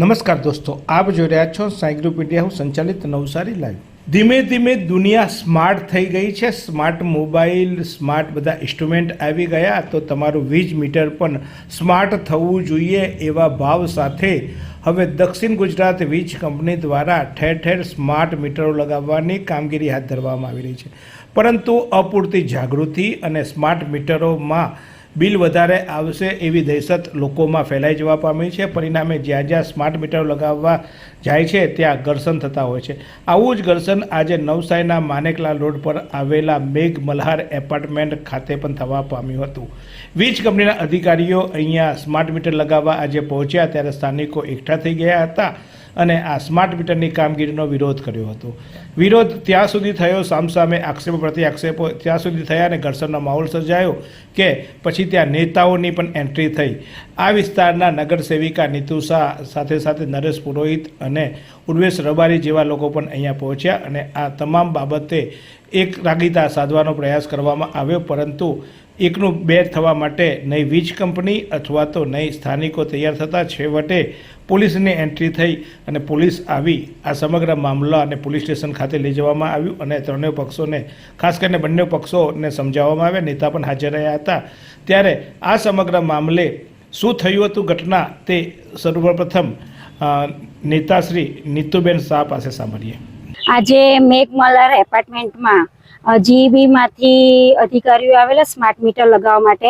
નમસ્કાર દોસ્તો, આપ જોઈ રહ્યા છો સાઈ ગ્રુપ ઇન્ડિયા હાઉસ સંચાલિત નવસારી લાઈવ. ધીમે ધીમે દુનિયા સ્માર્ટ થઈ ગઈ છે. સ્માર્ટ મોબાઈલ, સ્માર્ટ બધા ઇન્સ્ટ્રુમેન્ટ આવી ગયા, તો તમારું વીજ મીટર પણ સ્માર્ટ થવું જોઈએ એવા ભાવ સાથે હવે દક્ષિણ ગુજરાત વીજ કંપની દ્વારા ઠેર ઠેર સ્માર્ટ મીટરો લગાવવાની કામગીરી હાથ ધરવામાં આવી રહી છે. પરંતુ અપૂરતી જાગૃતિ અને સ્માર્ટ મીટરોમાં બિલ વધારે આવશે એવી દહેશત લોકોમાં ફેલાઈ જવા પામી છે. પરિણામે જ્યાં જ્યાં સ્માર્ટ મીટર લગાવવા જાય છે ત્યાં ઘર્ષણ થતા હોય છે. આવું જ ઘર્ષણ આજે નવસારીના માનેકલા રોડ પર આવેલા મેઘ મલ્હાર એપાર્ટમેન્ટ ખાતે પણ થવા પામ્યું હતું. વીજ કંપનીના અધિકારીઓ અહીંયા સ્માર્ટ મીટર લગાવવા આજે પહોંચ્યા ત્યારે સ્થાનિકો એકઠા થઈ ગયા હતા અને આ સ્માર્ટ મીટરની કામગીરીનો વિરોધ કર્યો હતો. વિરોધ ત્યાં સુધી થયો, સામસામે આક્ષેપો પ્રતિ આક્ષેપો ત્યાં સુધી થયા અને ઘર્ષણનો માહોલ સર્જાયો કે પછી ત્યાં નેતાઓની પણ એન્ટ્રી થઈ. આ વિસ્તારના નગરસેવિકા નીતુ શાહ સાથે સાથે નરેશ પુરોહિત અને ઉર્વેશ રબારી જેવા લોકો પણ અહીંયા પહોંચ્યા અને આ તમામ બાબતે એક રાગીતા સાધવાનો પ્રયાસ કરવામાં આવ્યો. પરંતુ એકનું બે થવા માટે નહીં વીજ કંપની અથવા તો નહીં સ્થાનિકો તૈયાર થતા છેવટે પોલીસની એન્ટ્રી થઈ અને પોલીસ આવી આ સમગ્ર મામલા અને પોલીસ સ્ટેશન ખાતે લઈ જવામાં આવ્યું અને ત્રણેય પક્ષોને, ખાસ કરીને બંને પક્ષોને સમજાવવામાં આવ્યા. નેતા પણ હાજર રહ્યા હતા. ત્યારે આ સમગ્ર મામલે શું થયું હતું ઘટના તે સર્વપ્રથમ નેતાશ્રી નીતુબેન શાહ પાસે સાંભળીએ. આજે મેઘ મલ્હાર એપાર્ટમેન્ટમાં જીબીમાંથી અધિકારીઓ આવેલા સ્માર્ટ મીટર લગાવવા માટે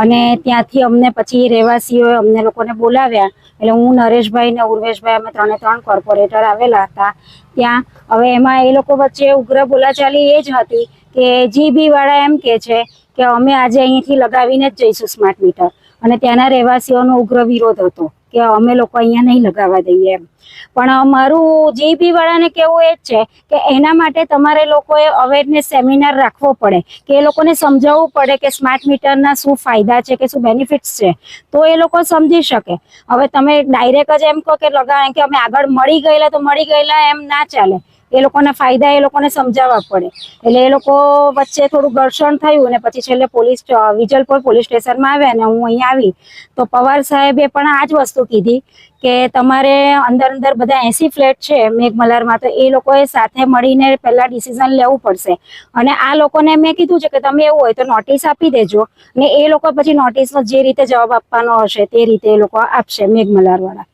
અને ત્યાંથી અમને પછી રહેવાસીઓએ અમને લોકોને બોલાવ્યા. એટલે હું, નરેશભાઈ ને ઉર્વેશભાઈ અમે ત્રણ કોર્પોરેટર આવેલા હતા ત્યાં. હવે એમાં એ લોકો વચ્ચે ઉગ્ર બોલાચાલી એ જ હતી કે જીબી વાળા એમ કે છે કે અમે આજે અહીંથી લગાવીને જ જઈશું સ્માર્ટ મીટર, અને ત્યાંના રહેવાસીઓનો ઉગ્ર વિરોધ હતો કે અમે લોકો અહીંયા નહીં લગાવવા દઈએ એમ. પણ અમારું જીબી વાળાને કેવું એ જ છે કે એના માટે તમારે લોકોએ અવેરનેસ સેમિનાર રાખવો પડે, કે એ લોકોને સમજાવવું પડે કે સ્માર્ટ મીટરના શું ફાયદા છે, કે શું બેનિફિટ્સ છે, તો એ લોકો સમજી શકે. હવે તમે ડાયરેક્ટ જ એમ કહો કે લગાવે કે અમે આગળ મળી ગયેલા તો મળી ગયેલા એમ ના ચાલે. એ લોકોના ફાયદા એ લોકોને સમજાવવા પડે. એટલે એ લોકો વચ્ચે થોડું ઘર્ષણ થયું અને પછી છેલ્લે પોલીસ વિજલપોર પોલીસ સ્ટેશનમાં આવ્યા અને હું અહીંયા આવી તો પવાર સાહેબે પણ આ જ વસ્તુ કીધી કે તમારે અંદર બધા 80 ફ્લેટ છે મેઘ મલ્હારમાં, તો એ લોકોએ સાથે મળીને પહેલા ડિસિઝન લેવું પડશે. અને આ લોકોને મેં કીધું છે કે તમે એવું હોય તો નોટિસ આપી દેજો, ને એ લોકો પછી નોટિસનો જે રીતે જવાબ આપવાનો હશે તે રીતે એ લોકો આપશે મેઘ મલ્હાર વાળા.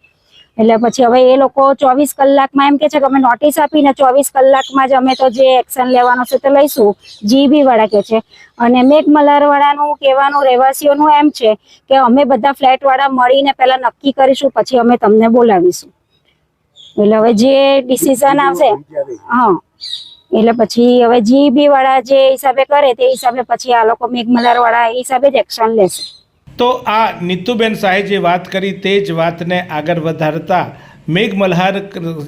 એટલે પછી હવે એ લોકો 24 કલાકમાં એમ કે છે કે અમે નોટિસ આપીને 24 કલાકમાં જ અમે તો જે એક્શન લેવાનો છે તે લઈશું, જીબી વાળા કે છે. અને મેઘ મલ્હાર વાળાનું કહેવાનું રહેવાસીઓનું એમ છે કે અમે બધા ફ્લેટ વાળા મળીને પહેલા નક્કી કરીશું, પછી અમે તમને બોલાવીશું. એટલે હવે જે ડિસિઝન આવશે, હા, એટલે પછી હવે જીબી વાળા જે હિસાબે કરે તે હિસાબે પછી આ લોકો મેઘ મલ્હાર વાળા એ હિસાબે જ એક્શન લેશે. તો આ નીતુબેન શાહે જે વાત કરી તે જ વાતને આગળ વધારતા મેઘ મલ્હાર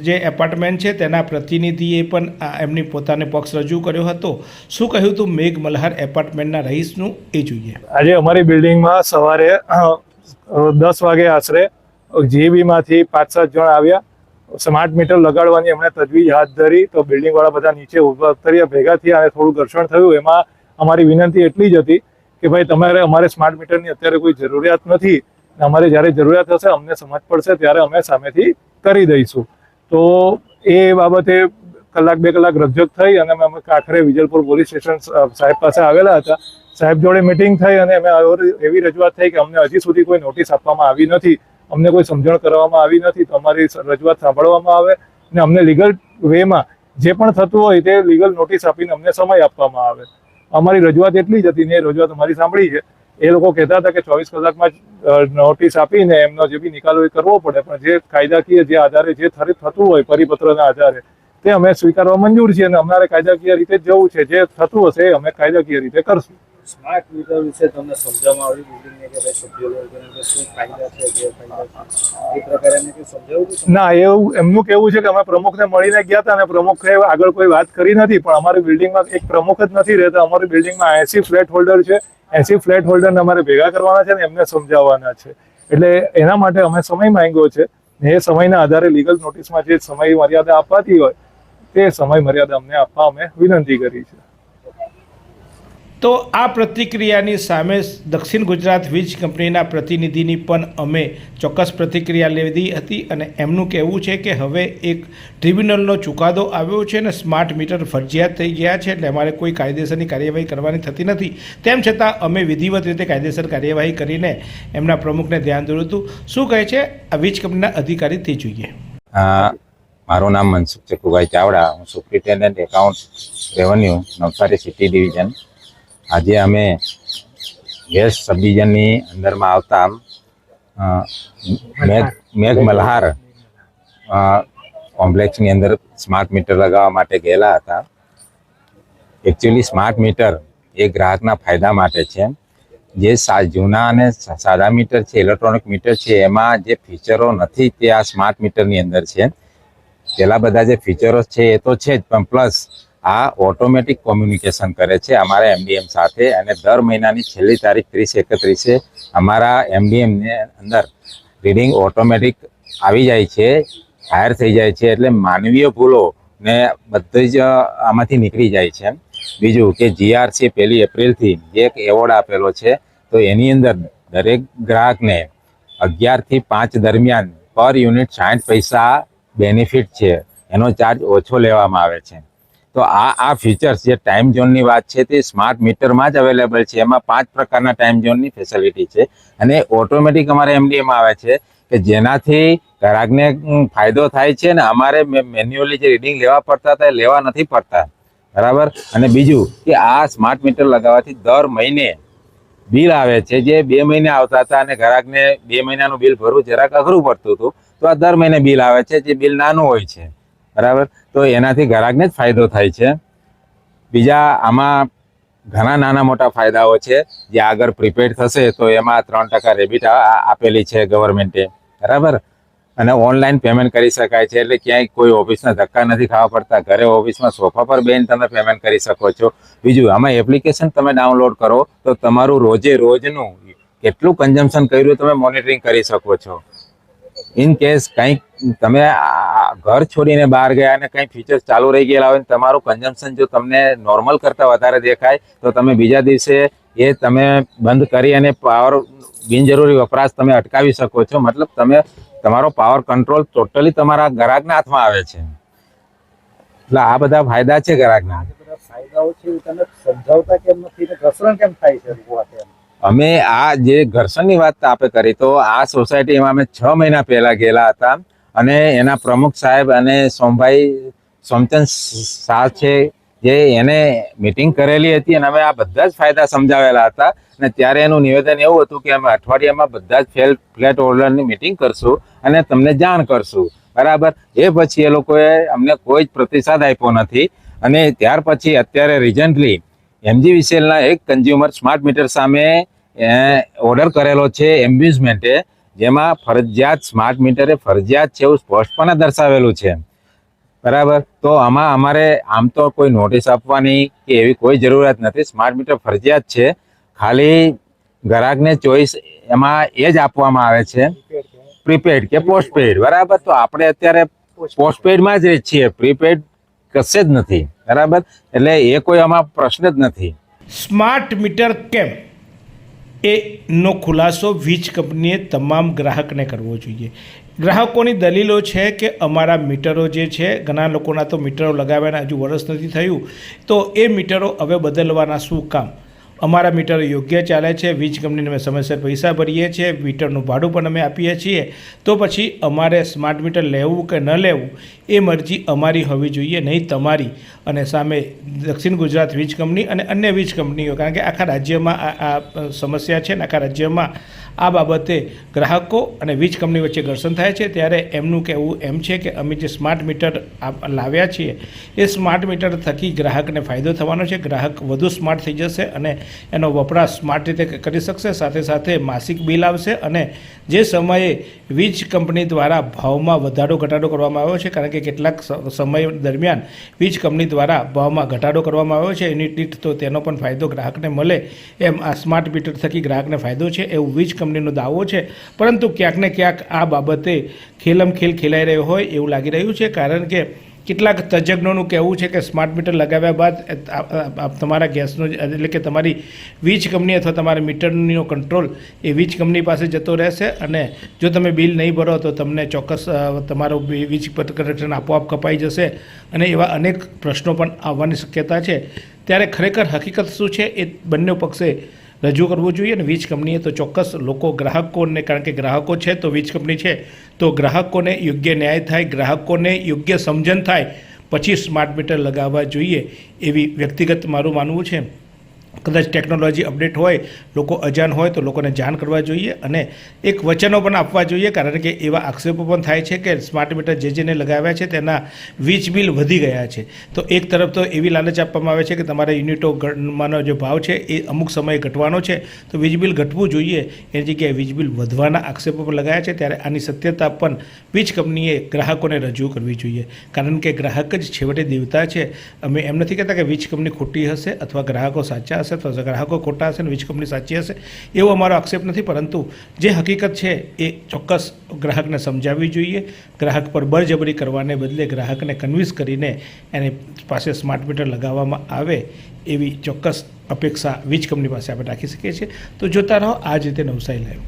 જે એપાર્ટમેન્ટ છે તેના પ્રતિનિધિએ પણ એમની પોતાને પક્ષ રજૂ કર્યો હતો. શું કહ્યું હતું મેઘ મલ્હાર એપાર્ટમેન્ટના રહીશનું એ જોઈએ. આજે અમારી બિલ્ડિંગમાં સવારે 10 વાગે આશરે જીબીમાંથી 5-7 જણ આવ્યા. સ્માર્ટ મીટર લગાડવાની એમણે તજવીજ હાથ ધરી તો બિલ્ડિંગવાળા બધા નીચે ઉતર્યા, ભેગા થયા અને થોડું ઘર્ષણ થયું. એમાં અમારી વિનંતી એટલી જ હતી કે ભાઈ તમારે અમારે સ્માર્ટ મીટરની અત્યારે કોઈ જરૂરિયાત નથી, અમારે જ્યારે જરૂરિયાત હશે અમને સમજ પડશે ત્યારે અમે સામેથી કરી દઈશું. તો એ બાબતે 1-2 કલાક રકઝક થઈ અને અમે આખરે વિજલપુર પોલીસ સ્ટેશન સાહેબ પાસે આવેલા હતા. સાહેબ જોડે મિટિંગ થઈ અને અમે એવી રજૂઆત થઈ કે અમને હજી સુધી કોઈ નોટિસ આપવામાં આવી નથી, અમને કોઈ સમજણ કરવામાં આવી નથી, તો અમારી રજૂઆત સાંભળવામાં આવે અને અમને લીગલ વેમાં જે પણ થતું હોય તે લીગલ નોટિસ આપીને અમને સમય આપવામાં આવે. અમારી રજૂઆત એટલી જ હતી ને એ રજૂઆત અમારી સાંભળી છે. એ લોકો કહેતા હતા કે 24 કલાકમાં જ નોટિસ આપીને એમનો જે બી નિકાલ હોય કરવો પડે, પણ જે કાયદાકીય જે આધારે જે થતું હોય પરિપત્રના આધારે તે અમે સ્વીકારવા મંજૂર છીએ અને અમારે કાયદાકીય રીતે જ જવું છે. જે થતું હશે એ અમે કાયદાકીય રીતે કરશું. સ્માર્ટ મીટર વિશે તમને સમજાવવામાં આવ્યું બિલ્ડિંગને કે ભાઈ સભ્યો શું ફાયદા છે, ગેરફાયદા છે, એ પ્રકારે એમને કંઈ સમજાવ્યું? ના, એવું એમનું કહેવું છે કે અમે પ્રમુખને મળીને ગયા હતા અને પ્રમુખે આગળ કોઈ વાત કરી નથી. પણ અમારી બિલ્ડિંગમાં એક પ્રમુખ જ નથી રહેતા. અમારી બિલ્ડિંગમાં 80 ફ્લેટ હોલ્ડર છે. 80 ફ્લેટ હોલ્ડરને અમારે ભેગા કરવાના છે ને એમને સમજાવવાના છે. એટલે એના માટે અમે સમય માંગ્યો છે. એ સમયના આધારે લીગલ નોટિસમાં જે સમય મર્યાદા આપવાતી હોય તે સમય મર્યાદા અમને આપવા અમે વિનંતી કરી છે. તો આ પ્રતિક્રિયાની સામે દક્ષિણ ગુજરાત વીજ કંપનીના પ્રતિનિધિની પણ અમે ચોક્કસ પ્રતિક્રિયા લીધી હતી અને એમનું કહેવું છે કે હવે એક ટ્રિબ્યુનલનો ચુકાદો આવ્યો છે અને સ્માર્ટ મીટર ફરજિયાત થઈ ગયા છે, એટલે અમારે કોઈ કાયદેસરની કાર્યવાહી કરવાની થતી નથી. તેમ છતાં અમે વિધિવત રીતે કાયદેસર કાર્યવાહી કરીને એમના પ્રમુખને ધ્યાન દોર્યું હતું. શું કહે છે આ વીજ કંપનીના અધિકારી તે જોઈએ. મારું નામ મનસુખ ચકુભાઈ ચાવડા, હું superintendent account revenue Navsari city division. આજે અમે ગેસ સબ ડિવિઝનની અંદરમાં આવતા મેઘ મલ્હાર કોમ્પ્લેક્સની અંદર સ્માર્ટ મીટર લગાવવા માટે ગયેલા હતા. એકચ્યુઅલી સ્માર્ટ મીટર એ ગ્રાહકના ફાયદા માટે છે. જે જૂના અને સાદા મીટર છે, ઇલેક્ટ્રોનિક મીટર છે, એમાં જે ફીચરો નથી તે આ સ્માર્ટ મીટરની અંદર છે. પેલા બધા જે ફીચરો છે એ તો છે જ, પણ પ્લસ આ ઓટોમેટિક કોમ્યુનિકેશન કરે છે અમારા એમડીએમ સાથે, અને દર મહિનાની છેલ્લી તારીખ 30-31 અમારા એમડીએમને અંદર રીડિંગ ઓટોમેટિક આવી જાય છે, હાયર થઈ જાય છે. એટલે માનવીય ભૂલો ને બધી જ આમાંથી નીકળી જાય છે. બીજું કે જીઆરસી 1 એપ્રિલથી જે એક એવોર્ડ આપેલો છે, તો એની અંદર દરેક ગ્રાહકને 11 થી 5 દરમિયાન પર યુનિટ 60 પૈસા બેનિફિટ છે, એનો ચાર્જ ઓછો લેવામાં આવે છે. તો આ ફીચર્સ જે ટાઈમ ઝોનની વાત છે તે સ્માર્ટ મીટરમાં જ અવેલેબલ છે. એમાં 5 પ્રકારના ટાઈમ ઝોનની ફેસિલિટી છે અને ઓટોમેટિક અમારે એમડીએમ આવે છે કે જેનાથી ગ્રાહકને ફાયદો થાય છે ને અમારે મેન્યુઅલી જે રીડિંગ લેવા પડતા હતા એ લેવા નથી પડતા, બરાબર. અને બીજું કે આ સ્માર્ટ મીટર લગાવવાથી દર મહિને બિલ આવે છે, જે 2 મહિને આવતા હતા અને ગ્રાહકને 2 મહિનાનું બિલ ભરવું જરાક અઘરું પડતું હતું. તો આ દર મહિને બિલ આવે છે, જે બિલ નાનું હોય છે, બરાબર. તો એનાથી ગ્રાહકને જ ફાયદો થાય છે. બીજા આમાં ઘણા નાના મોટા ફાયદાઓ છે. જે આગળ પ્રીપેડ થશે તો એમાં 3% રેબિટ આપેલી છે ગવર્મેન્ટે, બરાબર. અને ઓનલાઈન પેમેન્ટ કરી શકાય છે, એટલે ક્યાંય કોઈ ઓફિસના ધક્કા નથી ખાવા પડતા. ઘરે ઓફિસમાં સોફા પર બેસીને તમે પેમેન્ટ કરી શકો છો. બીજું આમાં એપ્લિકેશન તમે ડાઉનલોડ કરો તો તમારું રોજે રોજનું કેટલું કન્ઝમ્પશન કર્યું તમે મોનિટરિંગ કરી શકો છો. ઇન કેસ કંઈક તમે ઘર છોડીને બહાર ગયા અને કંઈ ફીચર્સ ચાલુ રહી ગયેલા હોય, તમારું કન્ઝમ્પશન જો તમને નોર્મલ કરતાં વધારે દેખાય તો તમે બીજા દિવસે એ તમે બંધ કરી અને પાવર બિનજરૂરી વપરાશ તમે અટકાવી શકો છો. મતલબ તમે તમારો પાવર કંટ્રોલ ટોટલી તમારા ગ્રાહકના હાથમાં આવે છે. એટલે આ બધા ફાયદા છે ગ્રાહકના. બધા ફાયદાઓ છે એ તમે સમજાવતા કેમ નથી ને ઘસરણ કેમ થાય છે? અમે આ જે ઘર્ષણની વાત આપણે કરી તો આ સોસાયટીમાં અમે 6 મહિના પહેલા ગયેલા હતા અને એના પ્રમુખ સાહેબ અને સોમચંદ શાહ છે, જે એને મીટિંગ કરેલી હતી અને અમે આ બધા જ ફાયદા સમજાવેલા હતા. અને ત્યારે એનું નિવેદન એવું હતું કે અમે અઠવાડિયામાં બધા જ ફ્લેટ ઓર્ડરની મીટિંગ કરશું અને તમને જાણ કરશું, બરાબર. એ પછી એ લોકોએ અમને કોઈ જ પ્રતિસાદ આપ્યો નથી. અને ત્યાર પછી અત્યારે રિસન્ટલી MGVCLના એક કન્ઝ્યુમર સ્માર્ટ મીટર સામે ઓર્ડર કરેલો છે એમ્બ્યુઝમેન્ટે, જેમાં ફરજિયાત સ્માર્ટ મીટરે ફરજિયાત છે એવું સ્પષ્ટપણે દર્શાવેલું છે, બરાબર. તો આમાં અમારે આમ તો કોઈ નોટિસ આપવાની કે એવી કોઈ જરૂરિયાત નથી. સ્માર્ટ મીટર ફરજિયાત છે, ખાલી ગ્રાહકને ચોઈસ એમાં એ જ આપવામાં આવે છે, પ્રીપેડ કે પોસ્ટપેડ, બરાબર. તો આપણે અત્યારે પોસ્ટપેડમાં જ છીએ, પ્રીપેડ કશે જ નથી, બરાબર. એટલે એ કોઈ આમાં પ્રશ્ન જ નથી. સ્માર્ટ મીટર કેમ એનો ખુલાસો વીજ કંપનીએ તમામ ગ્રાહકને કરવો જોઈએ. ગ્રાહકોની દલીલો છે કે અમારા મીટરો જે છે, ઘણા લોકોના તો મીટરો લગાવ્યાના હજુ વર્ષ નથી થયું, તો એ મીટરો હવે બદલવાના શું કામ? અમારા મીટર યોગ્ય ચાલે છે, વીજ કંપનીને અમે સમયસર પૈસા ભરીએ છીએ, મીટરનું ભાડું પણ અમે આપીએ છીએ, તો પછી અમારે સ્માર્ટ મીટર લેવું કે ન લેવું એ મરજી અમારી હોવી જોઈએ, નહીં તમારી. અને સામે દક્ષિણ ગુજરાત વીજ કંપની અને અન્ય વીજ કંપનીઓ, કારણ કે આખા રાજ્યમાં આ સમસ્યા છે ને આખા રાજ્યમાં આ બાબતે ગ્રાહકો અને વીજ કંપની વચ્ચે ઘર્ષણ થાય છે. ત્યારે એમનું કહેવું એમ છે કે અમે જે સ્માર્ટ મીટર લાવ્યા છીએ એ સ્માર્ટ મીટર થકી ગ્રાહકને ફાયદો થવાનો છે, ગ્રાહક વધુ સ્માર્ટ થઈ જશે અને એનો વપરાશ સ્માર્ટ રીતે કરી શકશે. સાથે સાથે માસિક બિલ આવશે અને જે સમયે વીજ કંપની દ્વારા ભાવમાં વધારો ઘટાડો કરવામાં આવ્યો છે, કારણ કે કેટલાક સમય દરમિયાન વીજ કંપની દ્વારા ભાવમાં ઘટાડો કરવામાં આવ્યો છે યુનિટ દીઠ, તો તેનો પણ ફાયદો ગ્રાહકને મળે એમ આ સ્માર્ટ મીટર થકી ગ્રાહકને ફાયદો છે એવું વીજ કંપનીનો દાવો છે. પરંતુ ક્યાંક ને ક્યાંક આ બાબતે ખેલમ ખેલ ખેલાઈ રહ્યો હોય એવું લાગી રહ્યું છે, કારણ કે કેટલાક તજજ્ઞોનું કહેવું છે કે સ્માર્ટ મીટર લગાવ્યા બાદ તમારા ગેસનો એટલે કે તમારી વીજ કંપની અથવા તમારા મીટરનો કંટ્રોલ એ વીજ કંપની પાસે જતો રહેશે અને જો તમે બિલ નહીં ભરો તો તમને ચોક્કસ તમારું વીજ કનેક્શન આપોઆપ કપાઈ જશે અને એવા અનેક પ્રશ્નો પણ આવવાની શક્યતા છે. ત્યારે ખરેખર હકીકત શું છે એ બંને પક્ષે રજૂ કરવું જોઈએ અને વીજ કંપનીએ તો ચોક્કસ લોકો ગ્રાહકોને, કારણ કે ગ્રાહકો છે તો વીજ કંપની છે તો ગ્રાહકોને યોગ્ય ન્યાય થાય, ગ્રાહકોને યોગ્ય સમજણ થાય પછી સ્માર્ટ મીટર લગાવવા જોઈએ એવી વ્યક્તિગત મારું માનવું છે. કદાચ ટેકનોલોજી અપડેટ હોય, લોકો અજાણ હોય તો લોકોને જાણ કરવા જોઈએ અને એક વચનો પણ આપવા જોઈએ, કારણ કે એવા આક્ષેપો પણ થાય છે કે સ્માર્ટ મીટર જેને લગાવ્યા છે તેના વીજ બિલ વધી ગયા છે. તો એક તરફ તો એવી લાલચ આપવામાં આવે છે કે તમારા યુનિટોમાંનો જે ભાવ છે એ અમુક સમયે ઘટવાનો છે તો વીજ બિલ ઘટવું જોઈએ, એની જગ્યાએ વીજ બિલ વધવાના આક્ષેપો પણ લગાયા છે. ત્યારે આની સત્યતા પણ વીજ કંપનીએ ગ્રાહકોને રજૂ કરવી જોઈએ, કારણ કે ગ્રાહક જ છેવટે દેવતા છે. અમે એમ નથી કહેતા કે વીજ કંપની ખોટી હશે અથવા ગ્રાહકો સાચા હશે તો ગ્રાહકો ખોટા હશે અને વીજ કંપની સાચી હશે, એવો અમારો આક્ષેપ નથી. પરંતુ જે હકીકત છે એ ચોક્કસ ગ્રાહકને સમજાવવી જોઈએ. ગ્રાહક પર બળજબરી કરવાને બદલે ગ્રાહકને કન્વિન્સ કરીને એની પાસે સ્માર્ટ મીટર લગાવવામાં આવે એવી ચોક્કસ અપેક્ષા વીજ કંપની પાસે આપણે રાખી શકીએ છીએ. તો જોતા રહો આ જ રીતે નવસારી લાઈવ.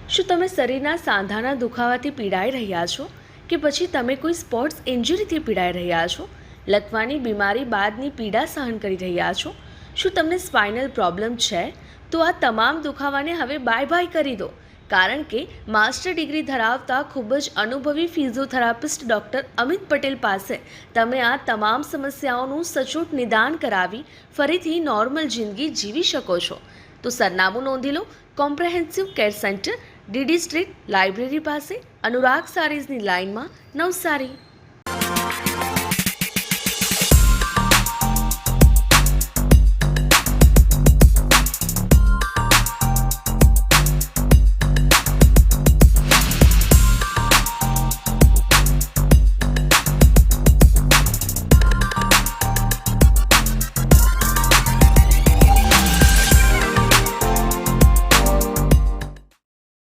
શું તમે શરીરના સાંધાના દુખાવાથી પીડાઈ રહ્યા છો કે પછી તમે કોઈ સ્પોર્ટ્સ ઇન્જરીથી પીડાઈ રહ્યા છો? લકવાની બીમારી બાદની પીડા સહન કરી રહ્યા છો? શું તમને સ્પાઇનલ પ્રોબ્લેમ છે? તો આ તમામ દુખાવાને હવે બાય બાય કરી દો, કારણ કે માસ્ટર ડિગ્રી ધરાવતા ખૂબ જ અનુભવી ફિઝિયોથેરાપિસ્ટ ડૉક્ટર અમિત પટેલ પાસે તમે આ તમામ સમસ્યાઓનું સચોટ નિદાન કરાવી ફરીથી નોર્મલ જિંદગી જીવી શકો છો. તો સરનામું નોંધી લો. Comprehensive care centre, DD street, library પાસે, અનુરાગ સારીઝની લાઇનમાં, નવસારી.